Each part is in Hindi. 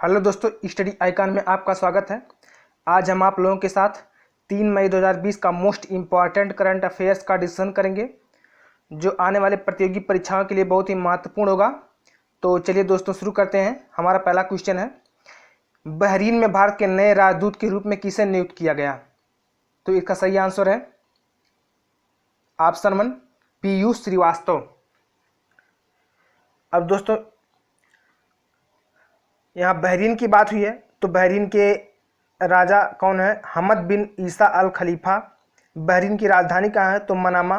हेलो दोस्तों, स्टडी आइकॉन में आपका स्वागत है। आज हम आप लोगों के साथ 3 मई 2020 का मोस्ट इम्पॉर्टेंट करंट अफेयर्स का डिस्कशन करेंगे, जो आने वाले प्रतियोगी परीक्षाओं के लिए बहुत ही महत्वपूर्ण होगा। तो चलिए दोस्तों शुरू करते हैं। हमारा पहला क्वेश्चन है, बहरीन में भारत के नए राजदूत के रूप में किसे नियुक्त किया गया? तो इसका सही आंसर है ऑप्शन 1 पीयूष श्रीवास्तव। अब दोस्तों यहाँ बहरीन की बात हुई है, तो बहरीन के राजा कौन है? हमद बिन ईसा अल खलीफा। बहरीन की राजधानी कहाँ है? तो मनामा।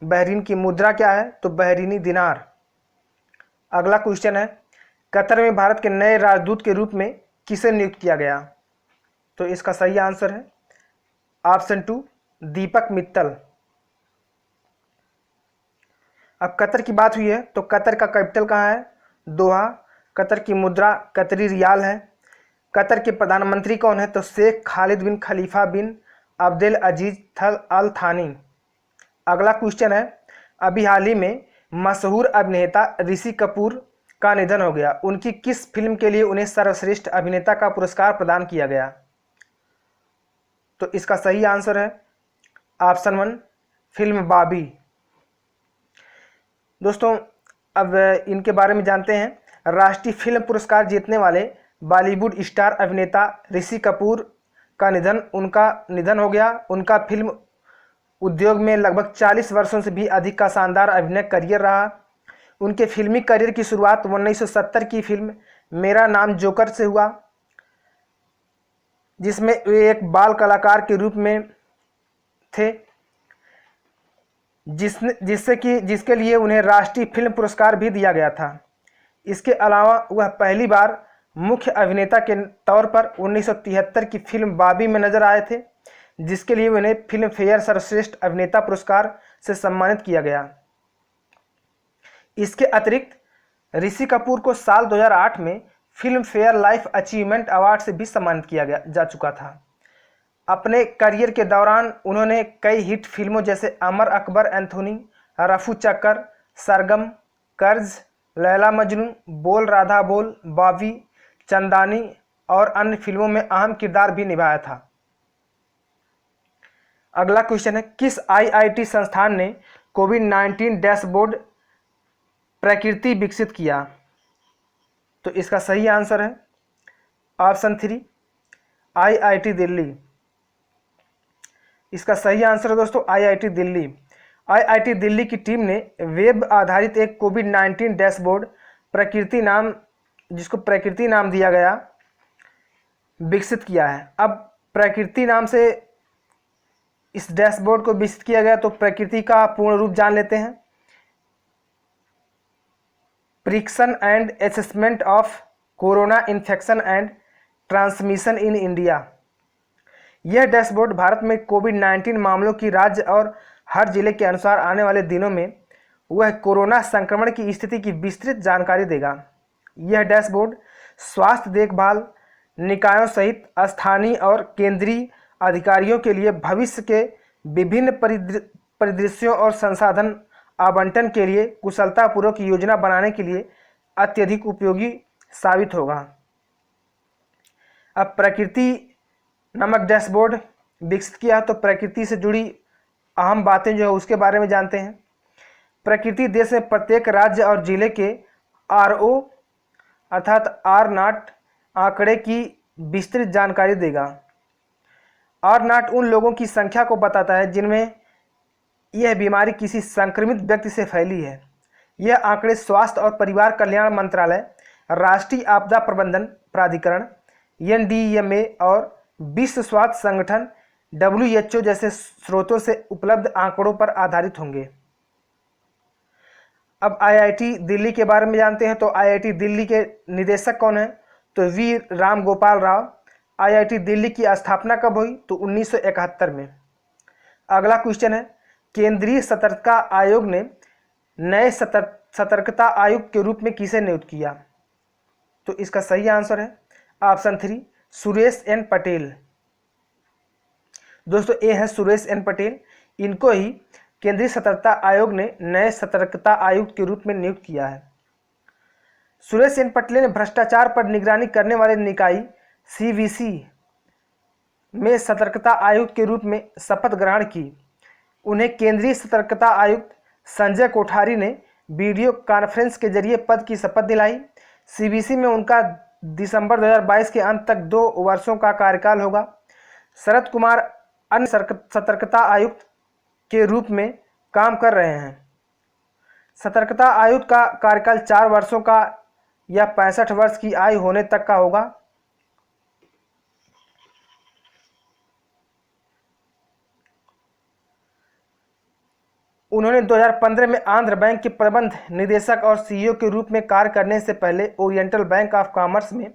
बहरीन की मुद्रा क्या है? तो बहरीनी दिनार। अगला क्वेश्चन है, कतर में भारत के नए राजदूत के रूप में किसे नियुक्त किया गया? तो इसका सही आंसर है ऑप्शन 2 दीपक मित्तल। अब कतर की बात हुई है, तो कतर का कैपिटल कहाँ है? दोहा। कतर की मुद्रा कतरी रियाल है। कतर के प्रधानमंत्री कौन है? तो शेख खालिद बिन खलीफा बिन अब्देल अजीज अल थानी। अगला क्वेश्चन है, अभी हाल ही में मशहूर अभिनेता ऋषि कपूर का निधन हो गया। उनकी किस फिल्म के लिए उन्हें सर्वश्रेष्ठ अभिनेता का पुरस्कार प्रदान किया गया? तो इसका सही आंसर है ऑप्शन 1 फिल्म बाबी। दोस्तों अब इनके बारे में जानते हैं। राष्ट्रीय फिल्म पुरस्कार जीतने वाले बॉलीवुड स्टार अभिनेता ऋषि कपूर का उनका निधन हो गया। उनका फिल्म उद्योग में लगभग 40 वर्षों से भी अधिक का शानदार अभिनय करियर रहा। उनके फिल्मी करियर की शुरुआत 1970 की फिल्म मेरा नाम जोकर से हुआ, जिसमें वे एक बाल कलाकार के रूप में थे, जिसके लिए उन्हें राष्ट्रीय फिल्म पुरस्कार भी दिया गया था। इसके अलावा वह पहली बार मुख्य अभिनेता के तौर पर 1973 की फिल्म बाबी में नजर आए थे, जिसके लिए उन्हें फिल्म फेयर सर्वश्रेष्ठ अभिनेता पुरस्कार से सम्मानित किया गया। इसके अतिरिक्त ऋषि कपूर को साल 2008 में film fair life achievement award से भी सम्मानित किया जा चुका था। अपने करियर के दौरान उन्होंने कई हिट फिल्मों जैसे अमर अकबर एंथोनी, रफू चक्कर, सरगम, कर्ज, लैला मजनू, बोल राधा बोल, बॉबी, चंदानी और अन्य फिल्मों में अहम किरदार भी निभाया था। अगला क्वेश्चन है, किस आईआईटी संस्थान ने कोविड-19 डैशबोर्ड प्रकृति विकसित किया? तो इसका सही आंसर है ऑप्शन 3 आईआईटी दिल्ली। इसका सही आंसर है दोस्तों आईआईटी दिल्ली। आईआईटी दिल्ली की टीम ने वेब आधारित एक कोविड-19 डैशबोर्ड प्रकृति नाम, जिसको प्रकृति नाम दिया गया, विकसित किया है। अब प्रकृति नाम से इस डैशबोर्ड को विकसित किया गया, तो प्रकृति का पूर्ण रूप जान लेते हैं। Prediction and assessment of corona infection and transmission in India. यह डैशबोर्ड भारत में कोविड-19 मामलों की राज्य और हर जिले के अनुसार आने वाले दिनों में वह कोरोना संक्रमण की स्थिति की विस्तृत जानकारी देगा। यह डैशबोर्ड स्वास्थ्य देखभाल निकायों सहित स्थानीय और केंद्रीय अधिकारियों के लिए भविष्य के विभिन्न परिदृश्यों और संसाधन आवंटन के लिए कुशलतापूर्वक योजना बनाने के लिए अत्यधिक उपयोगी साबित होगा। अब प्रकृति नामक डैशबोर्ड विकसित किया, तो प्रकृति से जुड़ी अहम बातें जो है उसके बारे में जानते हैं। प्रकृति देश में प्रत्येक राज्य और जिले के आरओ अर्थात आर नॉट आंकड़े की विस्तृत जानकारी देगा। आर नॉट उन लोगों की संख्या को बताता है जिनमें यह बीमारी किसी संक्रमित व्यक्ति से फैली है। यह आंकड़े स्वास्थ्य और परिवार कल्याण मंत्रालय, राष्ट्रीय आपदा प्रबंधन प्राधिकरण एनडीएमए और विश्व स्वास्थ्य संगठन WHO जैसे स्रोतों से उपलब्ध आंकड़ों पर आधारित होंगे। अब आईआईटी दिल्ली के बारे में जानते हैं। तो आईआईटी दिल्ली के निदेशक कौन है? तो वी राम गोपाल राव। आईआईटी दिल्ली की स्थापना कब हुई? तो 1971 में। अगला क्वेश्चन है, केंद्रीय सतर्कता आयोग ने नए सतर्कता आयुक्त के रूप में किसे नियुक्त किया? तो इसका सही आंसर है ऑप्शन 3 सुरेश एन पटेल। दोस्तों ये है सुरेश एन पटेल। इनको ही केंद्रीय सतर्कता आयोग ने नए सतर्कता आयुक्त के रूप में नियुक्त किया है। सुरेश एन पटले ने भ्रष्टाचार पर निगरानी करने वाले निकाय सीवीसी में सतर्कता आयुक्त के रूप में शपथ ग्रहण की। उन्हें केंद्रीय सतर्कता आयुक्त संजय कोठारी ने वीडियो कॉन्फ्रेंस के जरिए पद की शपथ दिलाई। सीवीसी में उनका दिसंबर 2022 के अंत तक 2 वर्षों का कार्यकाल होगा। शरद कुमार अन्य सतर्कता आयुक्त के रूप में काम कर रहे हैं। सतर्कता आयुक्त का कार्यकाल 4 वर्षों का या 65 वर्ष की आयु होने तक का होगा। उन्होंने 2015 में आंध्र बैंक के प्रबंध निदेशक और सीईओ के रूप में कार्य करने से पहले ओरिएंटल बैंक ऑफ कॉमर्स में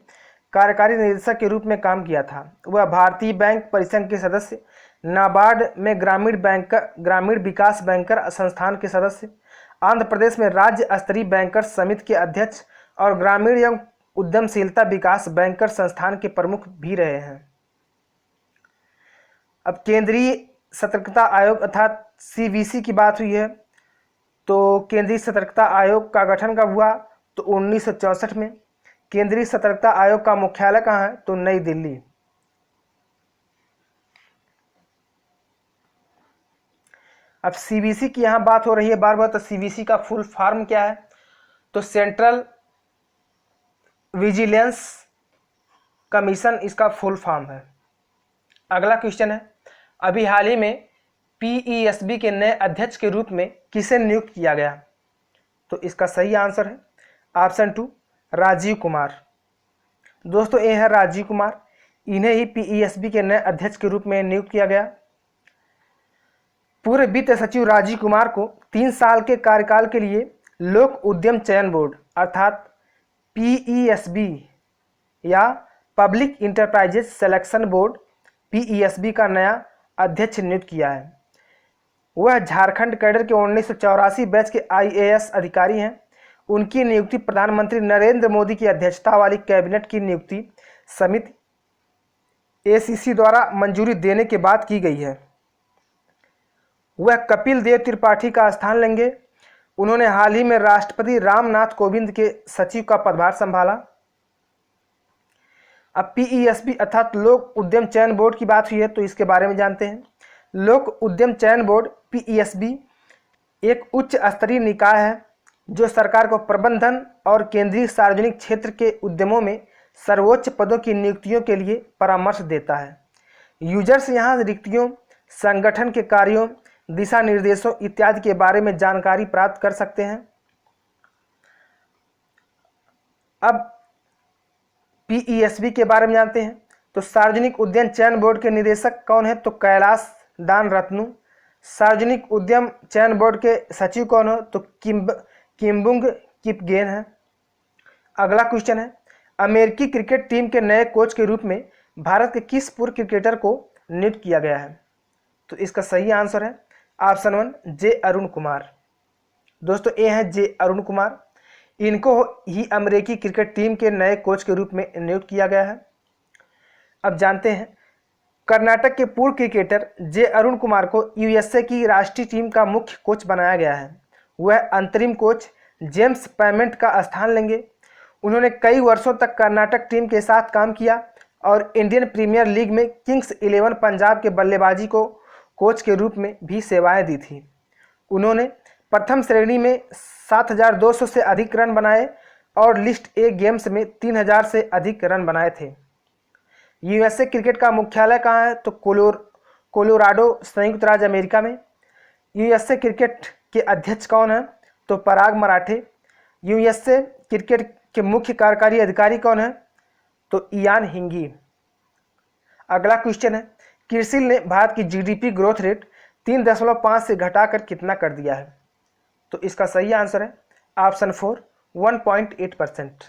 कार्यकारी निदेशक के रूप में काम किया था। वह भारतीय बैंक परिसंघ के सदस्य, नाबार्ड में ग्रामीण विकास बैंकर संस्थान के सदस्य, आंध्र प्रदेश में राज्य स्तरीय बैंकर्स समिति के अध्यक्ष और ग्रामीण एवं उद्यमशीलता विकास बैंकर संस्थान के प्रमुख भी रहे हैं। अब केंद्रीय सतर्कता आयोग अर्थात सीवीसी की बात हुई है, तो केंद्रीय सतर्कता आयोग का गठन कब हुआ? तो 1964 में। केंद्रीय सतर्कता आयोग का मुख्यालय कहाँ है? तो नई दिल्ली। अब सीवीसी की यहाँ बात हो रही है बार बार, तो सीवीसी का फुल फॉर्म क्या है? तो सेंट्रल विजिलेंस कमीशन इसका फुल फॉर्म है। अगला क्वेश्चन है, अभी हाल ही में पीईएसबी के नए अध्यक्ष के रूप में किसे नियुक्त किया गया? तो इसका सही आंसर है ऑप्शन 2 राजीव कुमार। दोस्तों ये है राजीव कुमार, इन्हें ही पीईएसबी के नए अध्यक्ष के रूप में नियुक्त किया गया। पूर्व वित्त सचिव राजीव कुमार को 3 साल के कार्यकाल के लिए लोक उद्यम चयन बोर्ड अर्थात पीईएसबी या public enterprises selection board PESB का नया अध्यक्ष नियुक्त किया है। वह झारखंड कैडर के 1984 बैच के आईएएस अधिकारी हैं। उनकी नियुक्ति प्रधानमंत्री नरेंद्र मोदी की अध्यक्षता वाली कैबिनेट की नियुक्ति समिति एसीसी द्वारा मंजूरी देने के बाद की गई है। वह कपिल देव त्रिपाठी का स्थान लेंगे। उन्होंने हाल ही में राष्ट्रपति रामनाथ कोविंद के सचिव का पदभार संभाला। अब पीईएसबी अर्थात लोक उद्यम चयन बोर्ड की बात हुई है, तो इसके बारे में जानते हैं। लोक उद्यम चयन बोर्ड पीईएसबी एक उच्च स्तरीय निकाय है जो सरकार को प्रबंधन और केंद्रीय सार्वजनिक क्षेत्र के उद्यमों में सर्वोच्च पदों की नियुक्तियों के लिए परामर्श देता है। यूजर्स यहाँ रिक्तियों, संगठन के कार्यों, दिशा निर्देशों इत्यादि के बारे में जानकारी प्राप्त कर सकते हैं। अब पीईएसबी के बारे में जानते हैं। तो सार्वजनिक उद्यम चयन बोर्ड के निदेशक कौन है? तो कैलाश दान रत्नु। सार्वजनिक उद्यम चयन बोर्ड के सचिव कौन हो? तो किम्बुंग किपगेन है। अगला क्वेश्चन है, अमेरिकी क्रिकेट टीम के नए कोच के रूप में भारत के किस पूर्व क्रिकेटर को नियुक्त किया गया है? तो इसका सही आंसर है ऑप्शन 1 जे अरुण कुमार। दोस्तों ये हैं जे अरुण कुमार, इनको ही अमेरिकी क्रिकेट टीम के नए कोच के रूप में नियुक्त किया गया है। अब जानते हैं, कर्नाटक के पूर्व क्रिकेटर जे अरुण कुमार को यूएसए की राष्ट्रीय टीम का मुख्य कोच बनाया गया है। वह अंतरिम कोच जेम्स पैमेंट का स्थान लेंगे। उन्होंने कई वर्षों तक कर्नाटक टीम के साथ काम किया और इंडियन प्रीमियर लीग में किंग्स 11 पंजाब के बल्लेबाजी को कोच के रूप में भी सेवाएं दी थी। उन्होंने प्रथम श्रेणी में 7200 से अधिक रन बनाए और लिस्ट ए गेम्स में 3000 से अधिक रन बनाए थे। यूएसए क्रिकेट का मुख्यालय कहाँ है? तो कोलोराडो संयुक्त राज्य अमेरिका में। यूएसए क्रिकेट के अध्यक्ष कौन है? तो पराग मराठे। यूएसए क्रिकेट के मुख्य कार्यकारी अधिकारी कौन है? तो इयान हिंगी। अगला क्वेश्चन है, क्रिसिल ने भारत की जीडीपी ग्रोथ रेट 3.5 से घटाकर कितना कर दिया है? तो इसका सही आंसर है ऑप्शन 4 1.8%।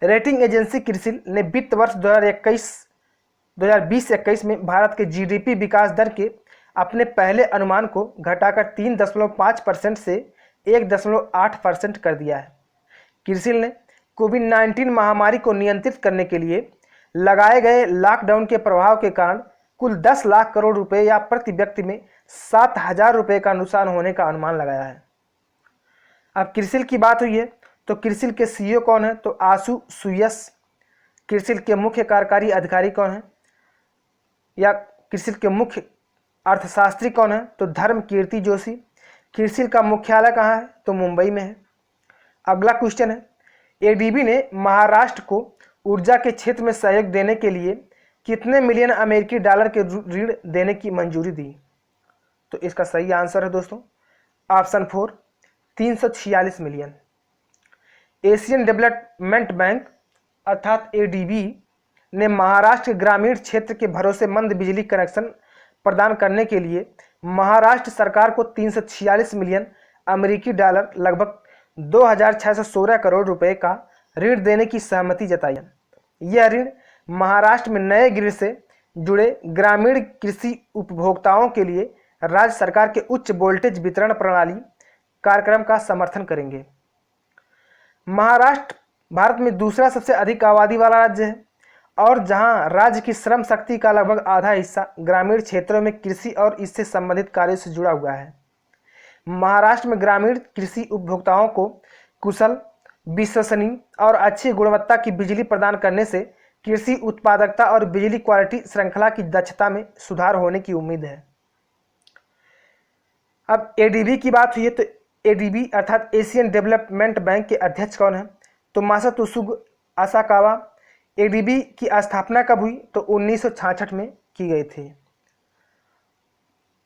रेटिंग एजेंसी क्रिसिल ने वित्त वर्ष 2020-21 में भारत के जीडीपी विकास दर के अपने पहले अनुमान को घटाकर 3.5% से 1.8% कर दिया है। क्रिसिल ने कोविड-19 महामारी को नियंत्रित करने के लिए लगाए गए लॉकडाउन के प्रभाव के कारण कुल 10 लाख करोड़ रुपए या प्रति व्यक्ति में 7,000 रुपये का नुकसान होने का अनुमान लगाया है। अब क्रिसिल की बात हुई है, तो क्रिसिल के सीईओ कौन है? तो आशु सुयस। क्रिसिल के मुख्य कार्यकारी अधिकारी कौन है या क्रिसिल के मुख्य अर्थशास्त्री कौन है? तो धर्म कीर्ति जोशी। क्रिसिल का मुख्यालय कहाँ है? तो मुंबई में है। अगला क्वेश्चन है, एडीबी ने महाराष्ट्र को ऊर्जा के क्षेत्र में सहयोग देने के लिए कितने मिलियन अमेरिकी डॉलर के ऋण देने की मंजूरी दी? तो इसका सही आंसर है दोस्तों option 4, 346 million. Asian development bank अर्थात एडीबी ने महाराष्ट्र के ग्रामीण क्षेत्र के भरोसेमंद बिजली कनेक्शन प्रदान करने के लिए महाराष्ट्र सरकार को 346 मिलियन अमेरिकी डॉलर लगभग 2616 करोड़ रुपए का ऋण देने की सहमति जताई है। यह ऋण महाराष्ट्र में नए ग्रिड से जुड़े ग्रामीण कृषि उपभोक्ताओं के लिए राज्य सरकार के उच्च वोल्टेज वितरण प्रणाली कार्यक्रम का समर्थन करेंगे। महाराष्ट्र भारत में दूसरा सबसे अधिक आबादी वाला राज्य है और जहां राज्य की श्रम शक्ति का लगभग आधा हिस्सा ग्रामीण क्षेत्रों में कृषि और इससे संबंधित कार्यों से जुड़ा हुआ है। महाराष्ट्र में ग्रामीण कृषि उपभोक्ताओं को कुशल, विश्वसनीय और अच्छी गुणवत्ता की बिजली प्रदान करने से कृषि उत्पादकता और बिजली क्वालिटी श्रृंखला की दक्षता में सुधार होने की उम्मीद है। अब एडीबी की बात हुई है तो एडीबी अर्थात एशियन डेवलपमेंट बैंक के अध्यक्ष कौन है? तो मासात्सुगो असाकावा। एडीबी की स्थापना कब हुई? तो 1966 में की गई थी।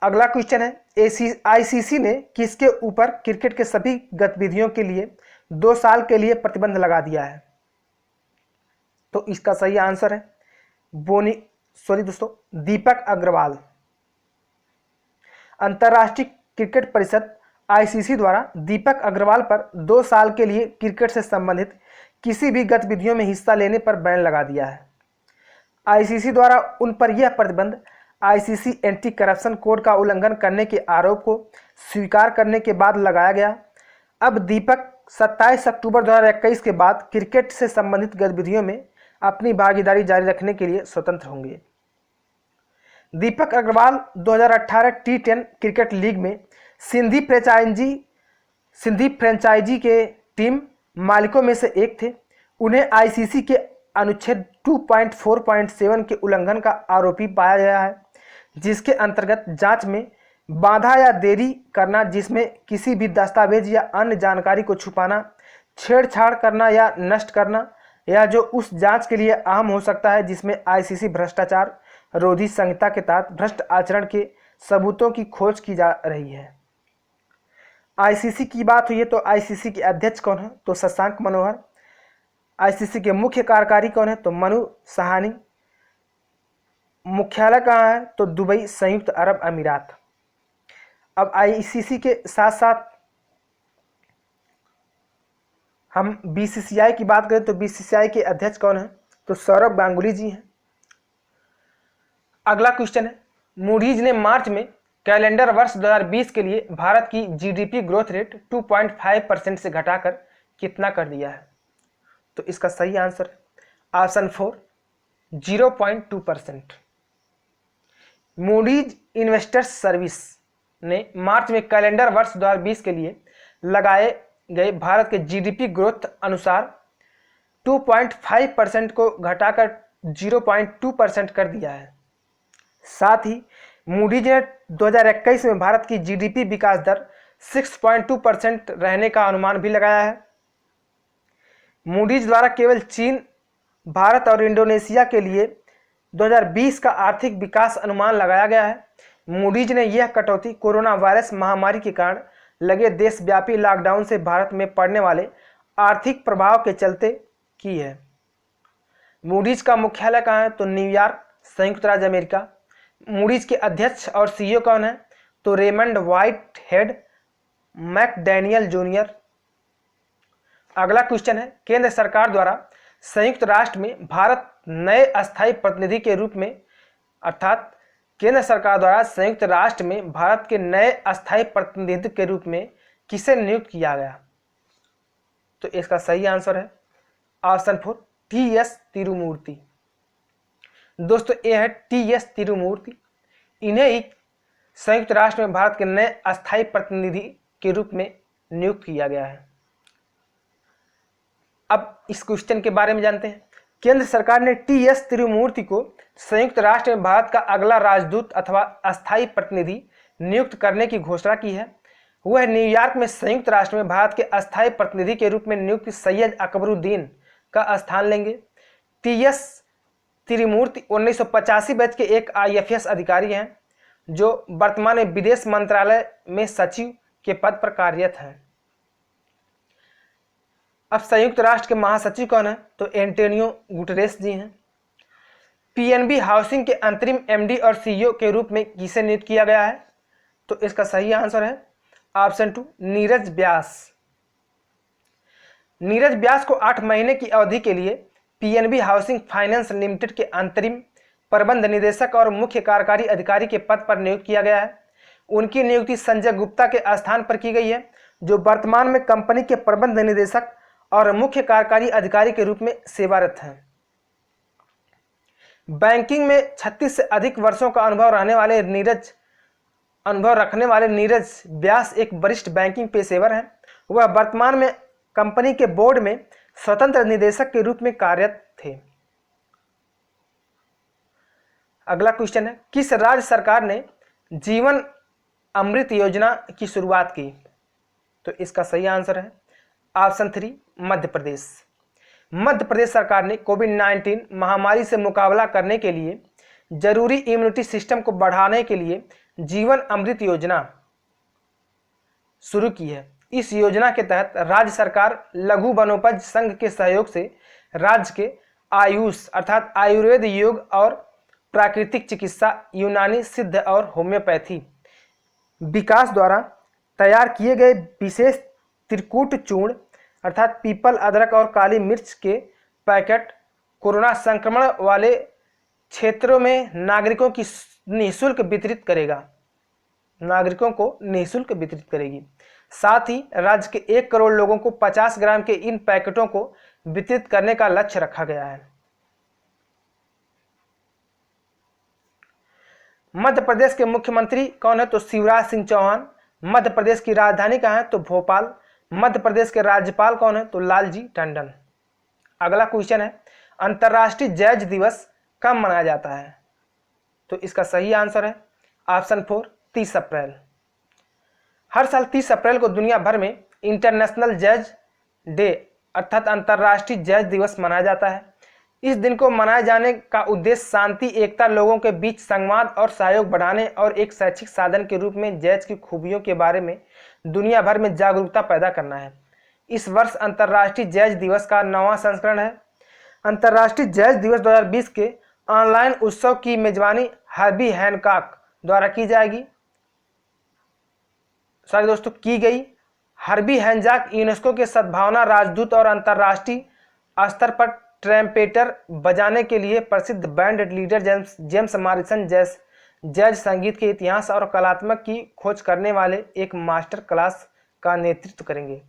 अगला क्वेश्चन है, आईसीसी ने किसके ऊपर क्रिकेट के सभी गतिविधियों के लिए 2 साल के लिए प्रतिबंध लगा दिया है? तो इसका सही आंसर है दीपक अग्रवाल। अंतर्राष्ट्रीय क्रिकेट परिषद आईसीसी द्वारा दीपक अग्रवाल पर 2 साल के लिए क्रिकेट से संबंधित किसी भी गतिविधियों में हिस्सा लेने पर बैन लगा दिया है। आईसीसी द्वारा उन पर यह प्रतिबंध आईसीसी एंटी करप्शन कोड का उल्लंघन करने के आरोप को स्वीकार करने के बाद लगाया गया। अब दीपक 27 अक्टूबर 2021 के बाद क्रिकेट से संबंधित गतिविधियों में अपनी भागीदारी जारी रखने के लिए स्वतंत्र होंगे। दीपक अग्रवाल 2018 टी10 क्रिकेट लीग में सिंधी फ्रेंचाइजी के टीम मालिकों में से एक थे। उन्हें आईसीसी के अनुच्छेद 2.4.7 के उल्लंघन का आरोपी पाया गया है, जिसके अंतर्गत जांच में बाधा या देरी करना, जिसमें किसी भी दस्तावेज या अन्य जानकारी को छुपाना, छेड़छाड़ करना या नष्ट करना, या जो उस जांच के लिए अहम हो सकता है जिसमें आईसीसी भ्रष्टाचार रोधी संहिता के तहत भ्रष्ट आचरण के सबूतों की खोज की जा रही है। आईसीसी की बात हुई है तो आईसीसी के अध्यक्ष कौन है? तो शशांक मनोहर। आईसीसी के मुख्य कार्यकारी कौन है? तो मनु सहानी। मुख्यालय कहाँ है? तो दुबई, संयुक्त अरब अमीरात। अब आईसीसी के साथ साथ हम बीसीसीआई की बात करें तो बीसीसीआई के अध्यक्ष कौन है? तो सौरभ गांगुली जी हैं। अगला क्वेश्चन है, मूडीज ने मार्च में कैलेंडर वर्ष 2020 के लिए भारत की जीडीपी ग्रोथ रेट 2.5% से घटाकर कितना कर दिया है? तो इसका सही answer option 4, 0.2%। Moody's investors service ने मार्च में कैलेंडर वर्ष 2020 के लिए लगाए गए भारत के जीडीपी ग्रोथ अनुसार 2.5% को घटाकर 0.2% कर दिया है। साथ ही मूडीज ने 2021 में भारत की जीडीपी विकास दर 6.2% रहने का अनुमान भी लगाया है। मूडीज द्वारा केवल चीन, भारत और इंडोनेशिया के लिए 2020 का आर्थिक विकास अनुमान लगाया गया है। मूडीज ने यह कटौती कोरोना वायरस महामारी के कारण लगे देशव्यापी लॉकडाउन से भारत में पड़ने वाले आर्थिक प्रभाव के चलते की है। मूडीज का मुख्यालय कहाँ है? तो न्यूयॉर्क, संयुक्त राज्य अमेरिका। मूडीज के अध्यक्ष और सीईओ कौन है? तो रेमंड व्हाइट हेड मैकडैनियल जूनियर। अगला क्वेश्चन है, केंद्र सरकार द्वारा संयुक्त राष्ट्र में भारत नए अस्थायी प्रतिनिधि के रूप में अर्थात केंद्र सरकार द्वारा संयुक्त राष्ट्र में भारत के नए अस्थायी प्रतिनिधि के रूप में किसे नियुक्त किया गया? तो इसका सही आंसर है ऑप्शन 4, टीएस तिरुमूर्ति। दोस्तों ये है टीएस तिरुमूर्ति। इन्हें ही संयुक्त राष्ट्र में भारत के नए अस्थायी प्रतिनिधि के रूप में नियुक्त किया गया है। अब इस क्वेश्चन के बारे में जानते हैं। केंद्र सरकार ने टी.एस. तिरुमूर्ति को संयुक्त राष्ट्र में भारत का अगला राजदूत अथवा अस्थायी प्रतिनिधि नियुक्त करने की घोषणा की है। वह न्यूयॉर्क में संयुक्त राष्ट्र में भारत के अस्थायी प्रतिनिधि के रूप में नियुक्त सैयद अकबरुद्दीन का स्थान लेंगे। टी.एस. तिरुमूर्ति 1985 बैच के एक IFS अधिकारी हैं जो वर्तमान में विदेश मंत्रालय में सचिव के पद पर कार्यरत हैं। अब संयुक्त राष्ट्र के महासचिव कौन है? तो एंटोनियो गुटेरेस जी हैं। पीएनबी हाउसिंग के अंतरिम MD और CEO के रूप में किसे नियुक्त किया गया है? तो इसका सही आंसर है ऑप्शन 2 नीरज व्यास। नीरज व्यास को 8 महीने की अवधि के लिए पीएनबी हाउसिंग फाइनेंस लिमिटेड के अंतरिम प्रबंध निदेशक और मुख्य कार्यकारी अधिकारी के पद पर नियुक्त किया गया है। उनकी नियुक्ति संजय गुप्ता के स्थान पर की गई है, जो वर्तमान में कंपनी के प्रबंध निदेशक और मुख्य कार्यकारी अधिकारी के रूप में सेवारत हैं। बैंकिंग में 36 से अधिक वर्षों का अनुभव रखने वाले नीरज व्यास एक वरिष्ठ बैंकिंग पेशेवर हैं। वह वर्तमान में कंपनी के बोर्ड में स्वतंत्र निदेशक के रूप में कार्यरत थे। अगला क्वेश्चन है, किस राज्य सरकार ने जीवन अमृत योजना की शुरुआत की? तो इसका सही आंसर है ऑप्शन 3 मध्य प्रदेश। मध्य प्रदेश सरकार ने कोविड-19 महामारी से मुकाबला करने के लिए जरूरी इम्यूनिटी सिस्टम को बढ़ाने के लिए जीवन अमृत योजना शुरू की है। इस योजना के तहत राज्य सरकार लघु वनोपज संघ के सहयोग से राज्य के आयुष अर्थात आयुर्वेद, योग और प्राकृतिक चिकित्सा, यूनानी, सिद्ध और होम्योपैथी विकास द्वारा तैयार किए गए विशेष त्रिकूट चूर्ण अर्थात पीपल, अदरक और काली मिर्च के पैकेट कोरोना संक्रमण वाले क्षेत्रों में नागरिकों को निःशुल्क वितरित करेगी। साथ ही राज्य के 1 करोड़ लोगों को 50 ग्राम के इन पैकेटों को वितरित करने का लक्ष्य रखा गया है। मध्य प्रदेश के मुख्यमंत्री कौन है? तो शिवराज सिंह चौहान। मध्य प्रदेश की राजधानी कहाँ है? तो भोपाल। मध्य प्रदेश के राज्यपाल कौन है? तो लालजी टंडन। अगला क्वेश्चन है, अंतर्राष्ट्रीय जैज दिवस कब मनाया जाता है? तो इसका सही आंसर है ऑप्शन 4 30 अप्रैल। हर साल 30 अप्रैल को दुनिया भर में इंटरनेशनल जैज डे अर्थात अंतर्राष्ट्रीय जैज दिवस मनाया जाता है। इस दिन को मनाए जाने का उद्देश्य शांति, एकता, लोगों के बीच संवाद और सहयोग बढ़ाने और एक शैक्षिक साधन के रूप में जैज की खूबियों के बारे में दुनिया भर में जागरूकता पैदा करना है। इस वर्ष अंतर्राष्ट्रीय जैज दिवस का 9वां संस्करण है। अंतर्राष्ट्रीय जैज दिवस 2020 के ऑनलाइन उत्सव की मेजबानी हर्बी हैनकॉक द्वारा की गई। हर्बी हैनकॉक यूनेस्को के सद्भावना राजदूत और अंतर्राष्ट्रीय स्तर पर ट्रम्पेटर बजाने के लिए प्रसिद्ध band leader James Morrison jazz संगीत के इतिहास और कलात्मक की खोज करने वाले एक मास्टर क्लास का नेतृत्व करेंगे।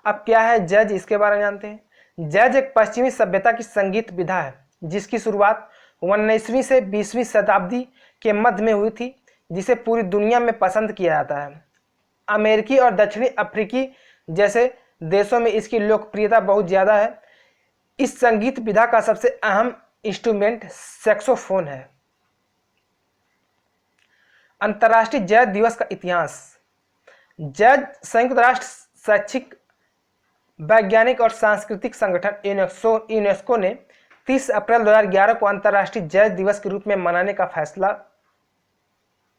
अब क्या है जैज, इसके बारे में जानते हैं। जैज एक पश्चिमी सभ्यता की संगीत विधा है जिसकी शुरुआत 19वीं से 20वीं शताब्दी के मध्य में हुई थी, जिसे पूरी दुनिया में पसंद किया जाता है। अमेरिकी और दक्षिणी अफ्रीकी जैसे देशों में इसकी लोकप्रियता बहुत ज़्यादा है। इस संगीत विधा का सबसे अहम इंस्ट्रूमेंट सैक्सोफोन है। अंतर्राष्ट्रीय जैज दिवस का इतिहास। जैज संयुक्त राष्ट्र शैक्षिक, वैज्ञानिक और सांस्कृतिक संगठन यूनेस्को ने 30 अप्रैल 2011 को अंतर्राष्ट्रीय जैज दिवस के रूप में मनाने का फैसला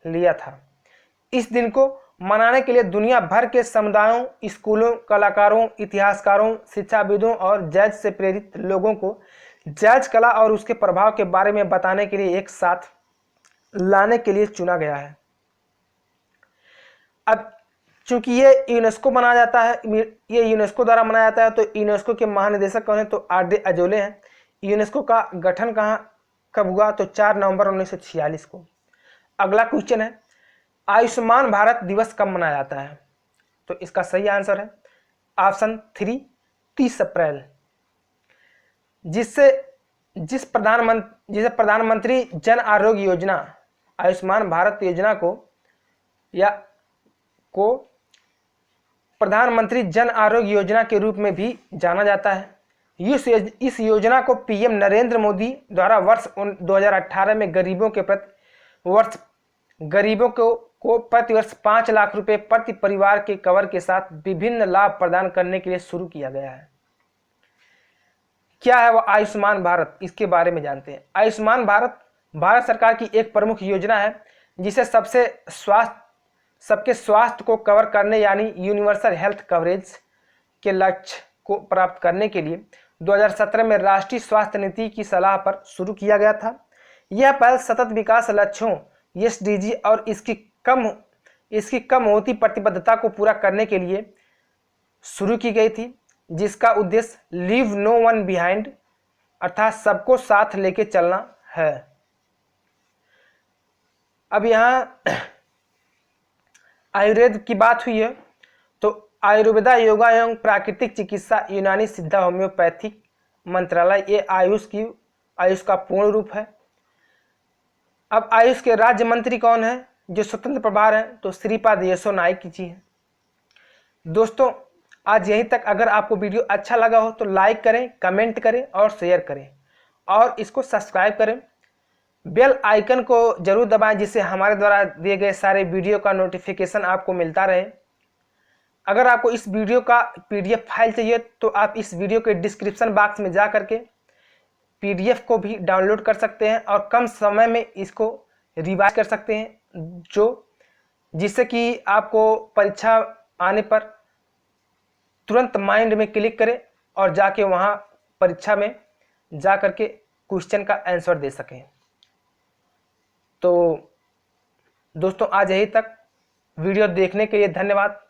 लिया था। इस दिन को मनाने के लिए दुनिया भर के समुदायों, स्कूलों, कलाकारों, इतिहासकारों, शिक्षाविदों और जैज से प्रेरित लोगों को जैज कला और उसके प्रभाव के बारे में बताने के लिए एक साथ लाने के लिए चुना गया है। अब चूंकि ये यूनेस्को मनाया जाता है, ये यूनेस्को द्वारा मनाया जाता है, तो यूनेस्को के महानिदेशक कौन है? तो आर.डी. अजोले हैं। यूनेस्को का गठन कब हुआ? तो 4 नवंबर 1946 को। अगला क्वेश्चन है, आयुष्मान भारत दिवस कब मनाया जाता है? तो इसका सही आंसर है ऑप्शन 3 30 अप्रैल। जिसे प्रधानमंत्री जन आरोग्य योजना आयुष्मान भारत योजना को प्रधानमंत्री जन आरोग्य योजना के रूप में भी जाना जाता है। इस योजना को पीएम नरेंद्र मोदी द्वारा वर्ष 2018 में गरीबों को प्रति वर्ष 5 लाख रुपए प्रति परिवार के कवर के साथ विभिन्न लाभ प्रदान करने के लिए शुरू किया गया है। क्या है वो आयुष्मान भारत, इसके बारे में जानते हैं। आयुष्मान भारत भारत सरकार की एक प्रमुख योजना है जिसे सबके स्वास्थ्य को कवर करने यानी यूनिवर्सल हेल्थ कवरेज के लक्ष्य को प्राप्त करने के लिए 2017 में राष्ट्रीय स्वास्थ्य नीति की सलाह पर शुरू किया गया था। यह पहल सतत विकास लक्ष्यों एसडीजी और इसकी कम होती प्रतिबद्धता को पूरा करने के लिए शुरू की गई थी, जिसका उद्देश्य लीव नो वन बिहाइंड अर्थात सबको साथ लेके चलना है। अब यहाँ आयुर्वेद की बात हुई है तो आयुर्वेदा योगा एवं प्राकृतिक चिकित्सा यूनानी सिद्धा होम्योपैथिक मंत्रालय ये आयुष का पूर्ण रूप है। अब आयुष के राज्य मंत्री कौन है जो स्वतंत्र प्रभार है, तो श्रीपाद येसो नाइक जी हैं। दोस्तों आज यहीं तक। अगर आपको वीडियो अच्छा लगा हो तो लाइक करें, कमेंट करें और शेयर करें और इसको सब्सक्राइब करें। बेल आइकन को जरूर दबाएं जिससे हमारे द्वारा दिए गए सारे वीडियो का नोटिफिकेशन आपको मिलता रहे। अगर आपको इस वीडियो का पीडीएफ फाइल चाहिए तो आप इस वीडियो के डिस्क्रिप्शन बॉक्स में जा करके पीडीएफ को भी डाउनलोड कर सकते हैं और कम समय में इसको रिवाइज कर सकते हैं, जिससे कि आपको परीक्षा आने पर तुरंत माइंड में क्लिक करे और जाके वहाँ परीक्षा में जा करके क्वेश्चन का आंसर दे सकें। तो दोस्तों आज यहीं तक। वीडियो देखने के लिए धन्यवाद।